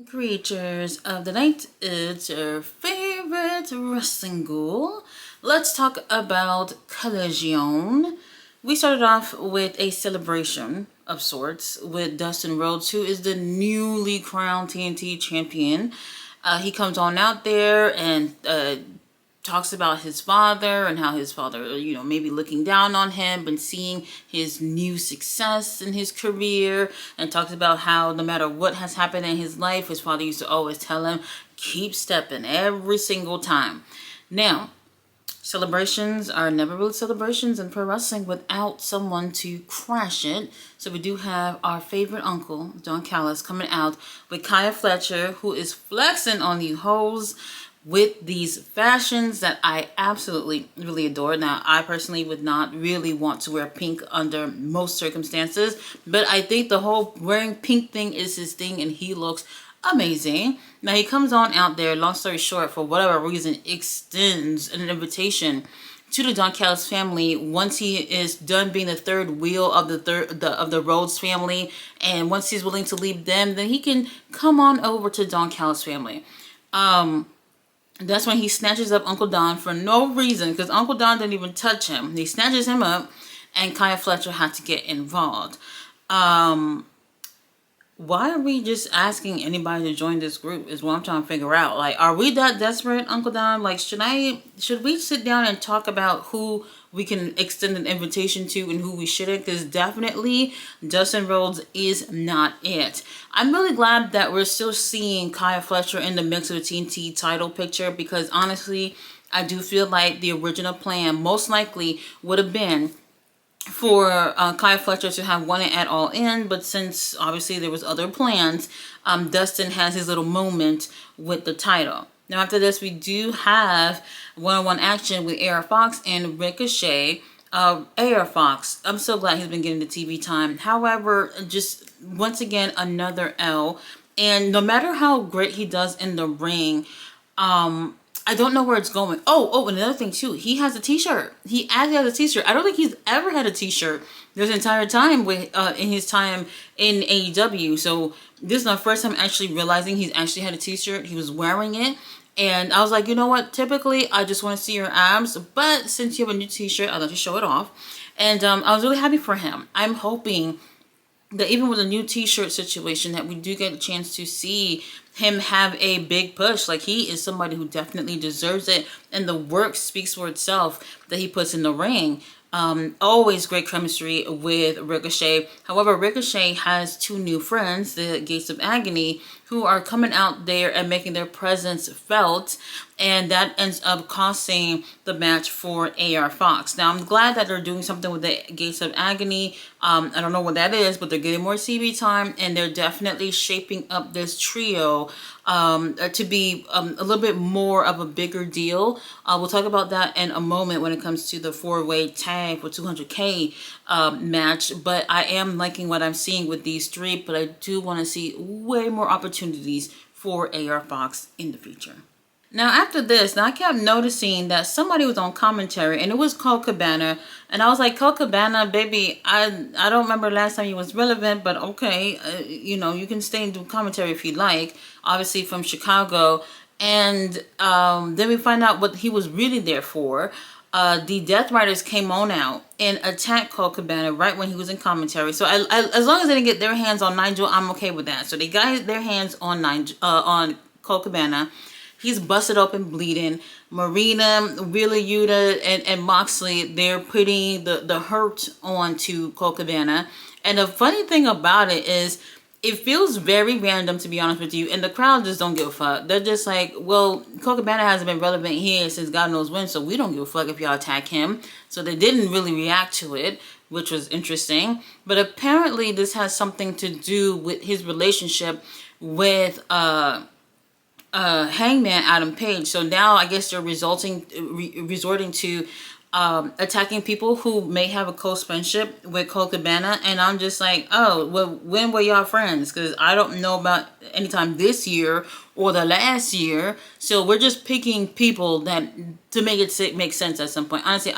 Creatures of the night, it's your favorite wrestling ghoul. Let's talk about Collision. We started off with a celebration of sorts with Dustin Rhodes, who is the newly crowned TNT champion. He comes on out there and talks about his father and how his father, maybe looking down on him and seeing his new success in his career, and talks about how no matter what has happened in his life, his father used to always tell him, keep stepping every single time. Now, celebrations are never really celebrations in pro wrestling without someone to crash it. So we do have our favorite uncle, Don Callis, coming out with Kaya Fletcher, who is flexing on you hoes with these fashions that I absolutely really adore. Now, I personally would not really want to wear pink under most circumstances, but I think the whole wearing pink thing is his thing, and he looks amazing. Now, he comes on out there, long story short, for whatever reason, extends an invitation to the Don Callis family once he is done being the third wheel of the Rhodes family, and once he's willing to leave them, then he can come on over to Don Callis family. That's when he snatches up Uncle Don for no reason, because Uncle Don didn't even touch him. He snatches him up, and Kaya Fletcher had to get involved. Why are we just asking anybody to join this group is what I'm trying to figure out. Like, are we that desperate, Uncle Don? Like, should we sit down and talk about who we can extend an invitation to and who we shouldn't? Because definitely Dustin Rhodes is not it. I'm really glad that we're still seeing Kaya Fletcher in the mix of the TNT title picture, because honestly, I do feel like the original plan most likely would have been for Kaya Fletcher to have won it at All In, but since obviously there was other plans, Dustin has his little moment with the title. Now after this, we do have one-on-one action with AR Fox and Ricochet. AR Fox, I'm so glad he's been getting the TV time. However, just once again, another L. And no matter how great he does in the ring, I don't know where it's going. Oh, and another thing too. He has a t-shirt. He actually has a t-shirt. I don't think he's ever had a t-shirt this entire time in his time in AEW. So this is my first time actually realizing he's actually had a t-shirt. He was wearing it. And I was like, you know what? Typically, I just want to see your abs. But since you have a new t-shirt, I'll let you show it off. And I was really happy for him. I'm hoping that even with a new t-shirt situation, that we do get a chance to see him have a big push. Like, he is somebody who definitely deserves it, and the work speaks for itself that he puts in the ring. Always great chemistry with Ricochet. However, Ricochet has two new friends, the Gates of Agony, who are coming out there and making their presence felt, and that ends up costing the match for AR Fox. Now, I'm glad that they're doing something with the Gates of Agony. I don't know what that is, but they're getting more TV time, and they're definitely shaping up this trio to be a little bit more of a bigger deal. We'll talk about that in a moment when it comes to the 4-way tag for 200K match, but I am liking what I'm seeing with these three, but I do want to see way more opportunities for AR Fox in the future. Now after this, I kept noticing that somebody was on commentary, and it was Colt Cabana, and I was like, Colt Cabana, baby, I don't remember last time you was relevant, but okay, you can stay and do commentary if you like, obviously from Chicago. And then we find out what he was really there for. The Death Riders came on out and attacked Colt Cabana right when he was in commentary. So as long as they didn't get their hands on Nigel, I'm okay with that. So they got their hands on Colt Cabana. He's busted open, bleeding. Marina, Wheeler Yuta, and Moxley, they're putting the hurt onto Colt Cabana. And the funny thing about it is, it feels very random, to be honest with you, and the crowd just don't give a fuck. They're just like, well, Colt Cabana hasn't been relevant here since God knows when, so we don't give a fuck if y'all attack him. So they didn't really react to it, which was interesting. But apparently this has something to do with his relationship with Hangman Adam Page. So now I guess they're resorting to attacking people who may have a close friendship with Colt Cabana, and I'm just like, oh, well, when were y'all friends? Because I don't know about anytime this year or the last year. So we're just picking people that to make it make sense at some point. Honestly,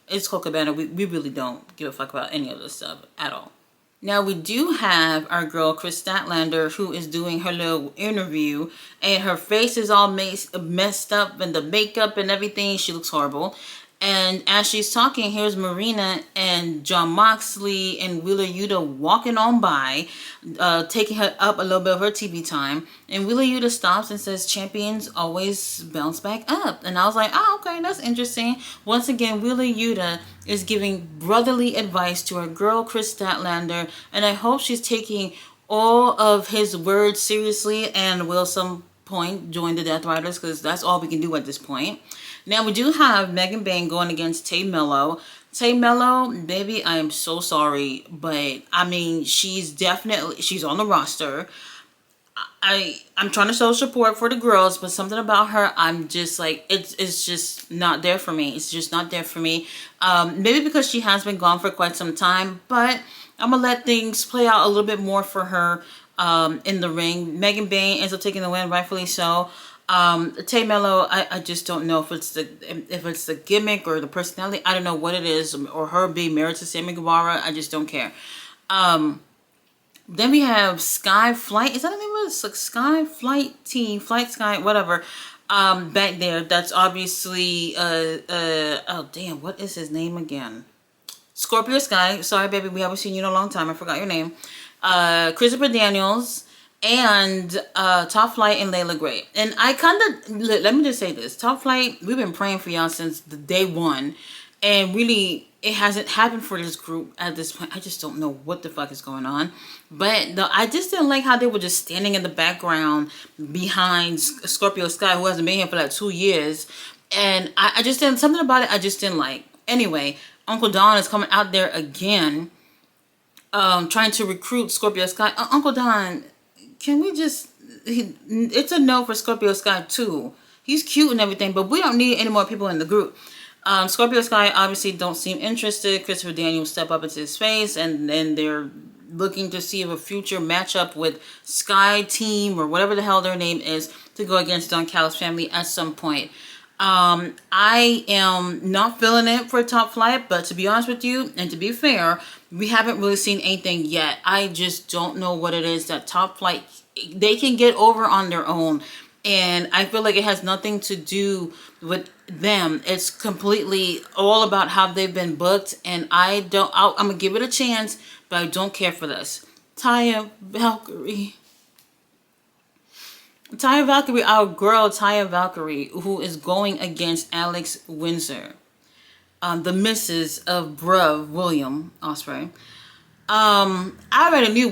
it's Colt Cabana. We really don't give a fuck about any of this stuff at all. Now we do have our girl Chris Statlander, who is doing her little interview, and her face is all messed up, and the makeup and everything. She looks horrible. And as she's talking, here's Marina and John Moxley and Wheeler Yuta walking on by, taking her up a little bit of her TV time. And Wheeler Yuta stops and says, "Champions always bounce back up." And I was like, oh, okay, that's interesting. Once again, Wheeler Yuta is giving brotherly advice to her girl, Chris Statlander. And I hope she's taking all of his words seriously and will some point join the Death Riders, because that's all we can do at this point. Now we do have Megan Bayne going against Tay Mello. Tay Mello, baby, I am so sorry, but I mean, she's on the roster. I'm trying to show support for the girls, but something about her, I'm just like, it's just not there for me. It's just not there for me. Maybe because she has been gone for quite some time, but I'm gonna let things play out a little bit more for her in the ring. Megan Bayne ends up taking the win, rightfully so. Tay Mello, I just don't know if it's the gimmick or the personality. I don't know what it is, or her being married to Sammy Guevara. I just don't care. Then we have Sky Flight. Is that the name of it? It's like Sky Flight Team, Flight Sky, whatever. Back there. That's obviously oh damn, what is his name again? Scorpio Sky. Sorry, baby, we haven't seen you in a long time. I forgot your name. Christopher Daniels. And Top Flight and Layla Gray. And I kind of, let me just say this. Top Flight, we've been praying for y'all since the day one. And really, it hasn't happened for this group at this point. I just don't know what the fuck is going on. But I just didn't like how they were just standing in the background behind Scorpio Sky, who hasn't been here for like 2 years. And I just didn't, something about it I just didn't like. Anyway, Uncle Don is coming out there again, trying to recruit Scorpio Sky. Uncle Don, can we just, it's a no for Scorpio Sky too. He's cute and everything, but we don't need any more people in the group. Scorpio Sky obviously don't seem interested. Christopher Daniels step up into his face, and then they're looking to see if a future matchup with Sky Team or whatever the hell their name is to go against Don Callis family at some point. I am not feeling it for Top Flight, but to be honest with you, and to be fair, we haven't really seen anything yet. I just don't know what it is that Top Flight, they can get over on their own. And I feel like it has nothing to do with them. It's completely all about how they've been booked. And I'm going to give it a chance, but I don't care for this. Taya Valkyrie, our girl Taya Valkyrie, who is going against Alex Windsor, the missus of Bruv William Ospreay. I already knew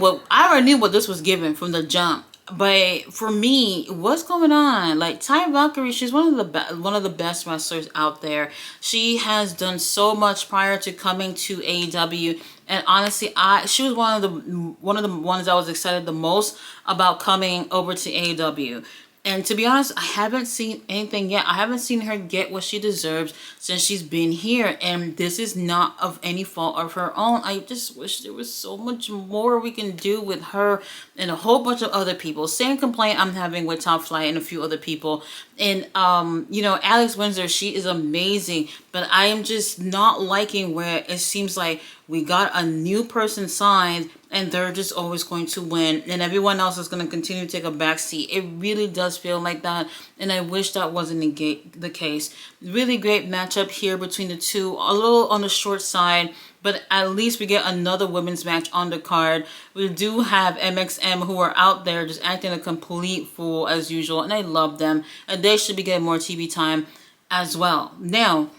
what this was given from the jump. But for me, what's going on? Like, Taya Valkyrie, she's one of the best wrestlers out there. She has done so much prior to coming to AEW, and honestly, she was one of the ones I was excited the most about coming over to AEW. And to be honest, I haven't seen anything yet. I haven't seen her get what she deserves since she's been here. And this is not of any fault of her own. I just wish there was so much more we can do with her and a whole bunch of other people. Same complaint I'm having with Top Flight and a few other people. And, Alex Windsor, she is amazing. But I am just not liking where it seems like we got a new person signed and they're just always going to win, and everyone else is going to continue to take a backseat. It really does feel like that, and I wish that wasn't the case. Really great matchup here between the two. A little on the short side, but at least we get another women's match on the card. We do have MXM, who are out there just acting a complete fool as usual, and I love them, and they should be getting more TV time as well. Now,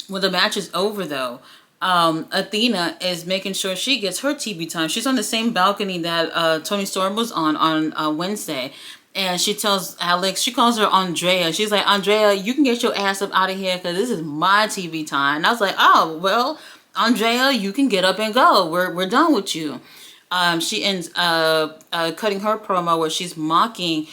when the match is over though, Athena is making sure she gets her TV time. She's on the same balcony that Toni Storm was on Wednesday. And she tells Alex, she calls her Andrea. She's like, Andrea, you can get your ass up out of here because this is my TV time. And I was like, oh, well, Andrea, you can get up and go. We're done with you. She ends cutting her promo where she's mocking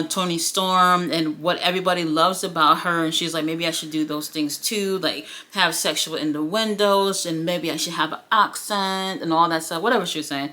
Toni Storm and what everybody loves about her, and she's like, maybe I should do those things too, like have sexual innuendos, and maybe I should have an accent and all that stuff, whatever she was saying.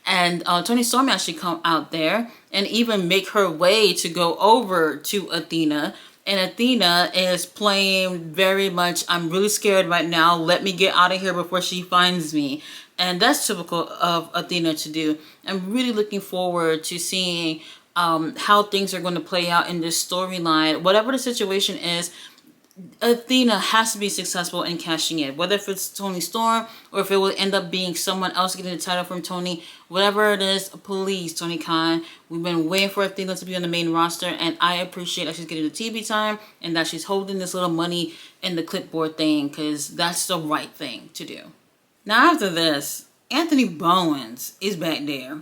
And Toni Storm actually come out there and even make her way to go over to Athena. And Athena is playing very much, I'm really scared right now, let me get out of here before she finds me. And that's typical of Athena to do. I'm really looking forward to seeing how things are going to play out in this storyline. Whatever the situation is, Athena has to be successful in cashing in, whether if it's Toni Storm or if it will end up being someone else getting the title from Toni. Whatever it is, please, Tony Khan, we've been waiting for Athena to be on the main roster, and I appreciate that she's getting the TV time and that she's holding this little money in the clipboard thing, because that's the right thing to do. Now after this, Anthony Bowens is back there.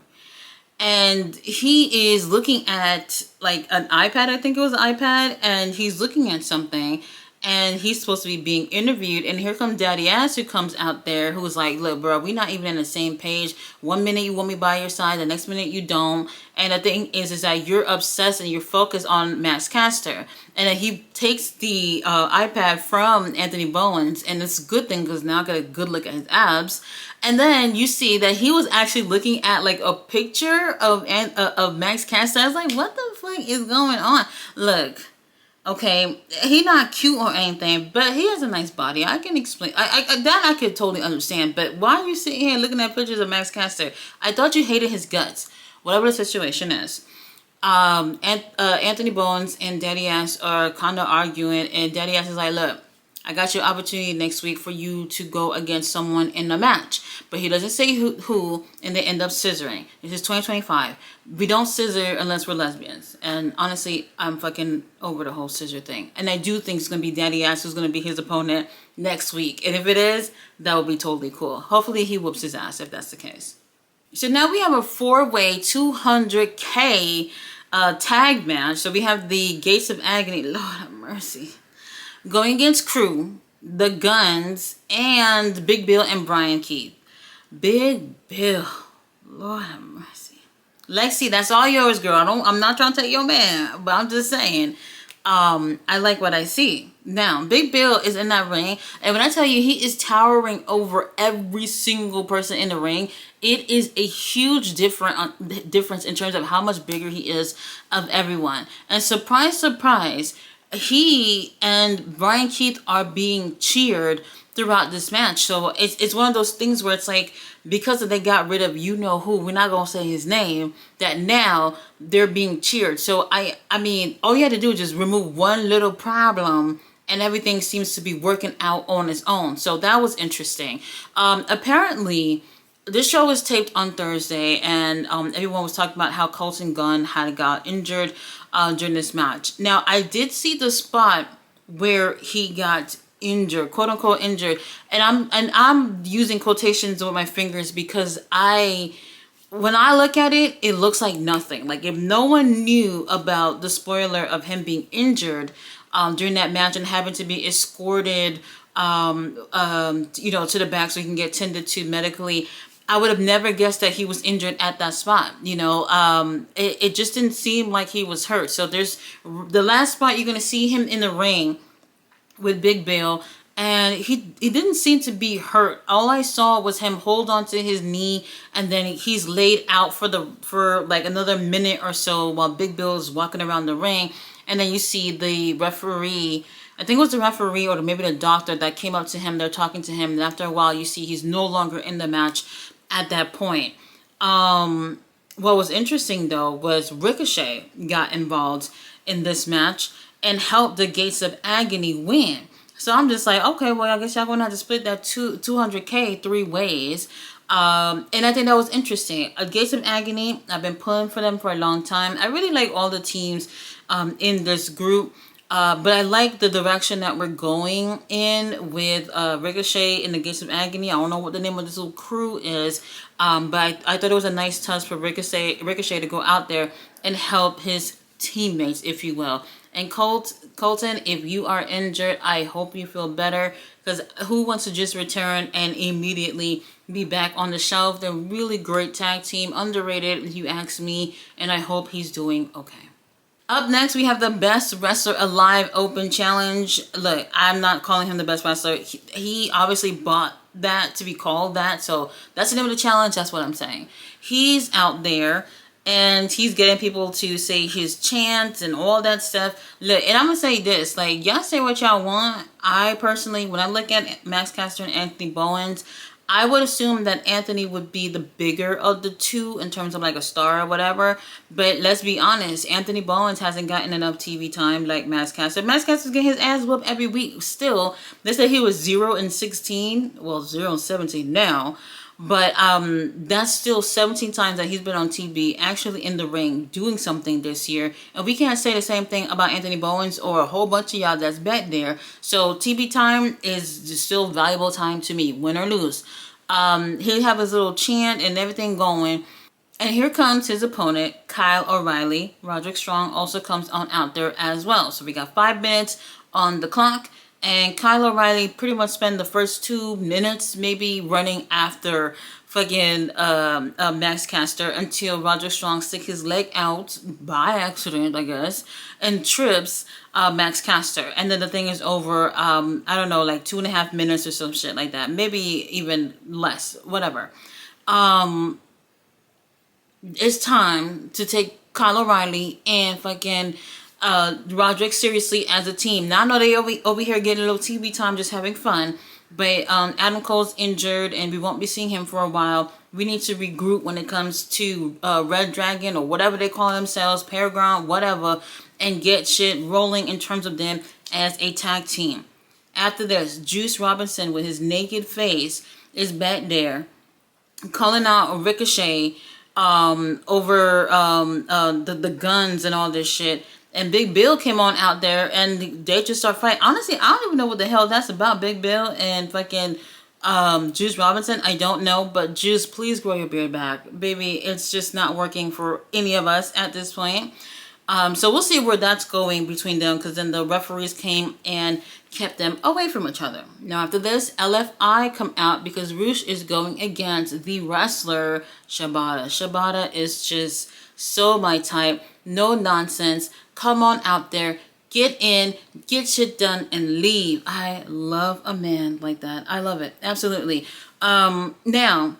And he is looking at like an iPad, I think it was an iPad, and he's looking at something, and he's supposed to be being interviewed, and here comes Daddy Ass, who comes out there, who's like, look, bro, we're not even on the same page. 1 minute you want me by your side, the next minute you don't. And the thing is that you're obsessed and you're focused on Max Caster. And then he takes the iPad from Anthony Bowens, and it's a good thing because now I got a good look at his abs. And then you see that he was actually looking at like a picture of Max Caster. I was like, what the fuck is going on? Look. Okay, he not cute or anything, but he has a nice body. I can explain. That I could totally understand. But why are you sitting here looking at pictures of Max Caster? I thought you hated his guts. Whatever the situation is. Anthony Bowens and Daddy Ass are kind of arguing, and Daddy Ass is like, look, I got your opportunity next week for you to go against someone in a match. But he doesn't say who, and they end up scissoring. This is 2025. We don't scissor unless we're lesbians. And honestly, I'm fucking over the whole scissor thing. And I do think it's going to be Daddy Ass who's going to be his opponent next week. And if it is, that would be totally cool. Hopefully he whoops his ass if that's the case. So now we have a 4-way 200K tag match. So we have the Gates of Agony. Lord have mercy. Going against Crew, the Guns, and Big Bill and Brian Keith. Big Bill. Lord have mercy. Lexi, that's all yours, girl. I'm not trying to take your man, but I'm just saying. I like what I see. Now, Big Bill is in that ring, and when I tell you he is towering over every single person in the ring, it is a huge difference in terms of how much bigger he is of everyone. And surprise, surprise, he and Brian Keith are being cheered throughout this match. So it's one of those things where it's like, because they got rid of you know who, we're not gonna say his name, that now they're being cheered. So I mean, all you had to do is just remove one little problem and everything seems to be working out on its own. So that was interesting. Apparently this show was taped on Thursday, and everyone was talking about how Colton Gunn had got injured during this match. Now, I did see the spot where he got injured, quote unquote injured, and I'm using quotations with my fingers because when I look at it, it looks like nothing. Like if no one knew about the spoiler of him being injured during that match and having to be escorted, to the back so he can get tended to medically, I would have never guessed that he was injured at that spot. It just didn't seem like he was hurt. So there's the last spot you're going to see him in the ring with Big Bill, and he didn't seem to be hurt. All I saw was him hold onto his knee, and then he's laid out for like another minute or so while Big Bill is walking around the ring. And then you see the referee, I think it was the referee or maybe the doctor that came up to him. They're talking to him, and after a while you see he's no longer in the match at that point. What was interesting though was Ricochet got involved in this match and helped the Gates of Agony win. So I'm just like, okay, well, I guess y'all gonna have to split that 200K 3 ways. And I think that was interesting. Gates of Agony, I've been pulling for them for a long time. I really like all the teams in this group. But I like the direction that we're going in with Ricochet in the Gates of Agony. I don't know what the name of this little crew is, but I thought it was a nice touch for Ricochet to go out there and help his teammates, if you will. And Colton, if you are injured, I hope you feel better, because who wants to just return and immediately be back on the shelf? They're a really great tag team, underrated if you ask me, and I hope he's doing okay. Up next, we have the Best Wrestler Alive Open Challenge. Look, I'm not calling him the best wrestler. He obviously bought that to be called that, so that's the name of the challenge. That's what I'm saying. He's out there, and he's getting people to say his chants and all that stuff. Look, and I'm going to say this. Like, y'all say what y'all want. I personally, when I look at Max Caster and Anthony Bowens, I would assume that Anthony would be the bigger of the two in terms of like a star or whatever. But let's be honest, Anthony Bowens hasn't gotten enough TV time like Max Caster. Max Caster's getting his ass whooped every week. Still, they said he was 0-16. Well, 0-17 now. But that's still 17 times that he's been on TV, actually in the ring, doing something this year. And we can't say the same thing about Anthony Bowens or a whole bunch of y'all that's back there. So TV time is still valuable time to me, win or lose. He'll have his little chant and everything going. And here comes his opponent, Kyle O'Reilly. Roderick Strong also comes on out there as well. So we got 5 minutes on the clock. And Kyle O'Reilly pretty much spent the first 2 minutes maybe running after fucking Max Caster until Roderick Strong stick his leg out by accident, I guess, and trips Max Caster. And then the thing is over, I don't know, like 2.5 minutes or some shit like that. Maybe even less, whatever. It's time to take Kyle O'Reilly and fucking Roderick seriously as a team. Now I know they over here getting a little TV time, just having fun. But Adam Cole's injured and we won't be seeing him for a while. We need to regroup when it comes to Red Dragon or whatever they call themselves, Paragon, whatever, and get shit rolling in terms of them as a tag team. After this, Juice Robinson with his naked face is back there calling out Ricochet over the guns and all this shit. And Big Bill came on out there and they just start fighting. Honestly, I don't even know what the hell that's about, Big Bill and fucking Juice Robinson. I don't know, but Juice, please grow your beard back. Baby, it's just not working for any of us at this point. So we'll see where that's going between them, because then the referees came and kept them away from each other. Now after this, LFI come out because Roosh is going against the wrestler Shibata. Shibata is just so my type. No nonsense. Come on out there. Get in. Get shit done and leave. I love a man like that. I love it. Absolutely. Now,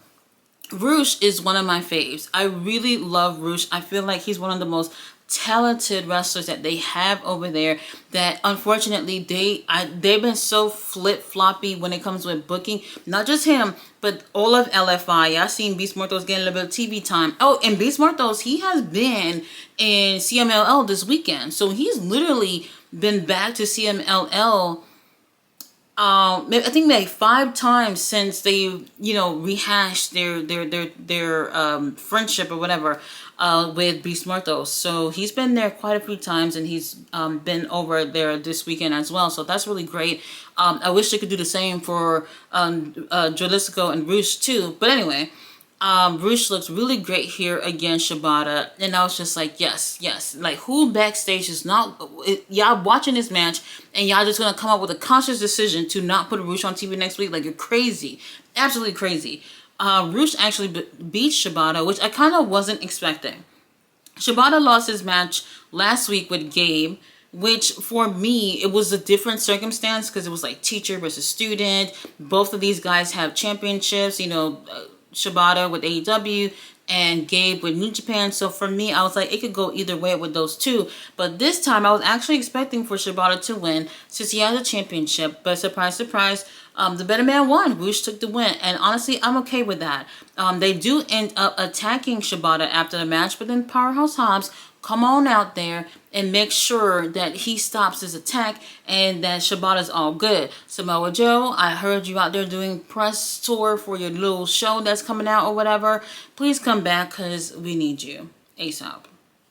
Roosh is one of my faves. I really love Roosh. I feel like he's one of the most talented wrestlers that they have over there, that unfortunately they've been so flip-floppy when it comes with booking. Not just him, but all of LFI. I've seen Beast Mortos getting a little bit of TV time. Oh, and Beast Mortos, he has been in CMLL this weekend, so he's literally been back to CMLL I think like 5 times since they, rehashed their friendship or whatever with Beast Mortos. So he's been there quite a few times, and he's been over there this weekend as well. So that's really great. I wish they could do the same for Jalisco and Roosh too. But anyway, Roosh looks really great here against Shibata, and I was just like, yes. Like, who backstage is not, y'all watching this match, and y'all just gonna come up with a conscious decision to not put Roosh on TV next week? Like, you're crazy, absolutely crazy. Roosh actually beat Shibata, which I kind of wasn't expecting. Shibata lost his match last week with Gabe, which for me, it was a different circumstance because it was like teacher versus student. Both of these guys have championships, Shibata with AEW and Gabe with New Japan. So for me, I was like, it could go either way with those two. But this time, I was actually expecting for Shibata to win since he has a championship. But surprise, surprise, the better man won. Roosh took the win. And honestly, I'm okay with that. They do end up attacking Shibata after the match. But then Powerhouse Hobbs come on out there and make sure that he stops his attack and that Shibata's all good. Samoa Joe, I heard you out there doing press tour for your little show that's coming out or whatever. Please come back because we need you ASAP.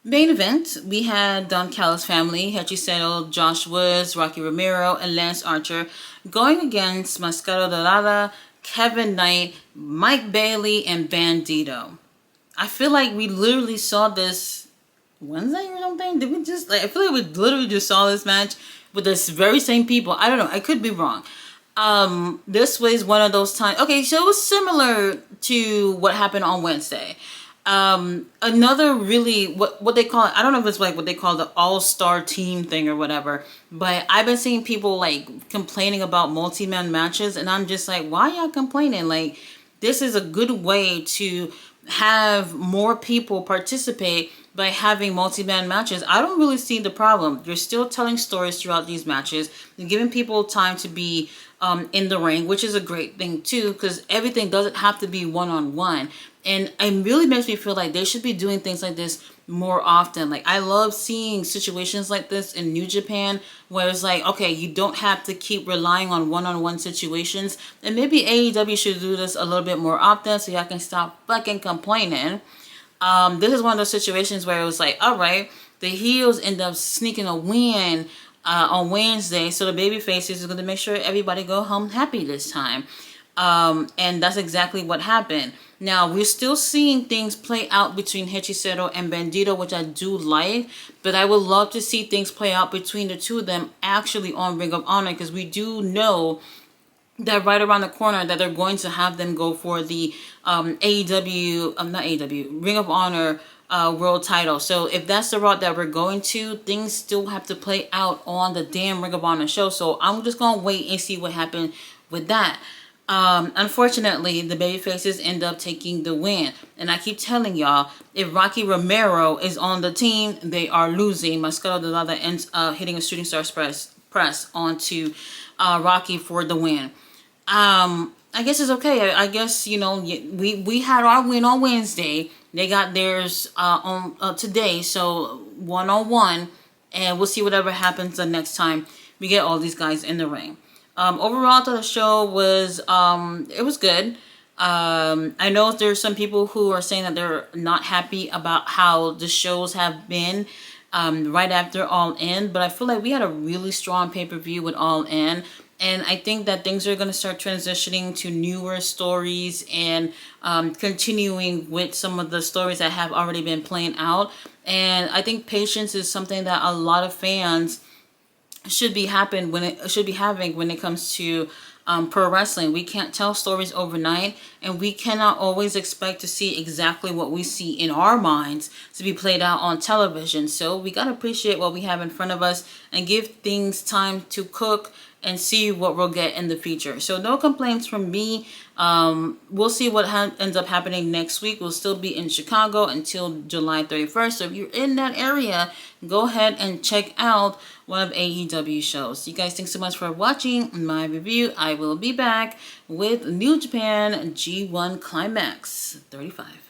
Main event, we had Don Callis family, Hachi Settle, Josh Woods, Rocky Romero, and Lance Archer going against Mascaro Dorada, Kevin Knight, Mike Bailey, and Bandito. I feel like we literally saw this Wednesday or something. Did we just, I feel like we literally just saw this match with this very same people. I don't know. I could be wrong. This was one of those times. Okay, so it was similar to what happened on Wednesday. Another really, what they call it, I don't know if it's like what they call the all-star team thing or whatever, but I've been seeing people like complaining about multi-man matches, and I'm just like, why y'all complaining? Like, this is a good way to have more people participate by having multi-man matches, I don't really see the problem. You're still telling stories throughout these matches. You're giving people time to be in the ring, which is a great thing too, because everything doesn't have to be one-on-one. And it really makes me feel like they should be doing things like this more often. Like, I love seeing situations like this in New Japan, where it's like, okay, you don't have to keep relying on one-on-one situations. And maybe AEW should do this a little bit more often so y'all can stop fucking complaining. This is one of those situations where it was like, all right, the heels end up sneaking a win on Wednesday, so the baby faces is going to make sure everybody go home happy this time. And that's exactly what happened. Now, we're still seeing things play out between Hechicero and Bandito, which I do like, but I would love to see things play out between the two of them actually on Ring of Honor, because we do know that right around the corner that they're going to have them go for the AEW, not AEW, Ring of Honor world title. So if that's the route that we're going to, things still have to play out on the damn Ring of Honor show. So I'm just going to wait and see what happened with that. Unfortunately, the babyfaces end up taking the win. And I keep telling y'all, if Rocky Romero is on the team, they are losing. Mascara de Lada ends up hitting a shooting star press onto Rocky for the win. I guess it's okay. I guess, you know, we had our win on Wednesday. They got theirs on today. So 1-on-1, and we'll see whatever happens the next time we get all these guys in the ring. Overall, the show was it was good. I know there's some people who are saying that they're not happy about how the shows have been right after All In, but I feel like we had a really strong pay-per-view with All In. And I think that things are going to start transitioning to newer stories and continuing with some of the stories that have already been playing out. And I think patience is something that a lot of fans should be having when it comes to pro wrestling. We can't tell stories overnight, and we cannot always expect to see exactly what we see in our minds to be played out on television. So we got to appreciate what we have in front of us and give things time to cook and see what we'll get in the future. So no complaints from me. We'll see what ends up happening next week. We'll still be in Chicago until July 31st. So if you're in that area, go ahead and check out one of AEW shows. You guys, thanks so much for watching my review. I will be back with New Japan G1 Climax 35.